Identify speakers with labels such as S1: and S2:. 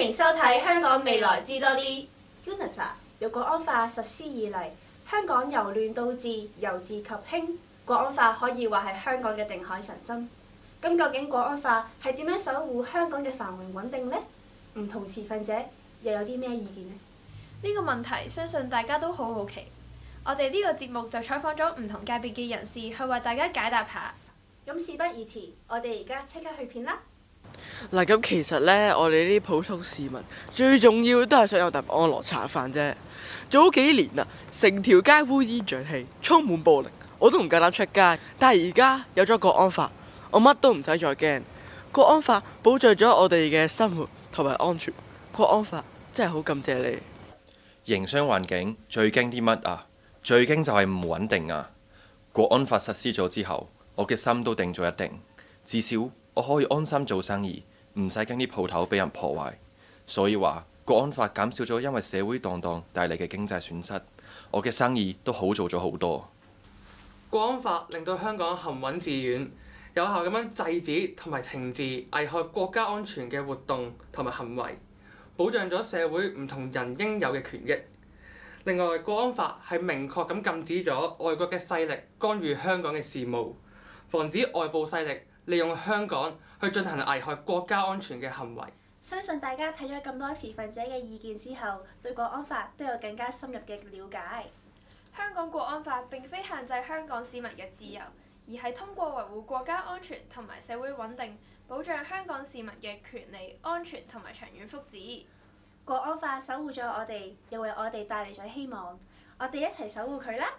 S1: 迎收睇《香港未來知多啲》。UNISA 由國安法實施以嚟，香港由亂到治，由治及興。國安法可以話係香港嘅定海神針。咁究竟國安法係點樣守護香港嘅繁榮穩定呢？唔同持份者又有啲咩意見呢？
S2: 呢個問題相信大家都好好奇。我哋呢個節目就採訪咗唔同界別嘅人士，去為大家解答下。
S1: 咁事不宜遲，我哋而家即刻去片啦！
S3: 嗱，咁其實呢，我哋呢啲普通市民最重要都係想有啖安樂茶飯啫。早幾年啊，成條街烏煙瘴氣，充滿暴力，我都唔夠膽出街。但係而家有咗國安法，我乜都唔使再驚。國安法保障咗我哋嘅生活同埋安全。國安法真係好感謝你。
S4: 營商環境最驚啲乜啊？最驚就係唔穩定啊！國安法實施咗之後，我嘅心都定咗一定，至少我可以安心做生意，唔使驚啲鋪頭俾人破壞。所以話國安法減少咗因為社會動盪帶嚟嘅經濟損失，我嘅生意都好做咗好多。
S5: 國安法令到香港行穩致遠，有效咁樣制止同埋懲治危害國家安全嘅活動同埋行為，保障咗社會唔同人應有嘅權益。另外，國安法係明確咁禁止咗外國嘅勢力干預香港嘅事務，防止外部勢力利用香港去進行危害國家安全嘅行為。
S1: 相信大家睇咗咁多持份者嘅意見之後，對國安法都有更加深入嘅了解。
S2: 香港國安法並非限制香港市民嘅自由，而係通過維護國家安全同埋社會穩定，保障香港市民嘅權利、安全同埋長遠福祉。
S1: 國安法守護咗我哋，又為我哋帶嚟咗希望，我哋一齊守護佢啦！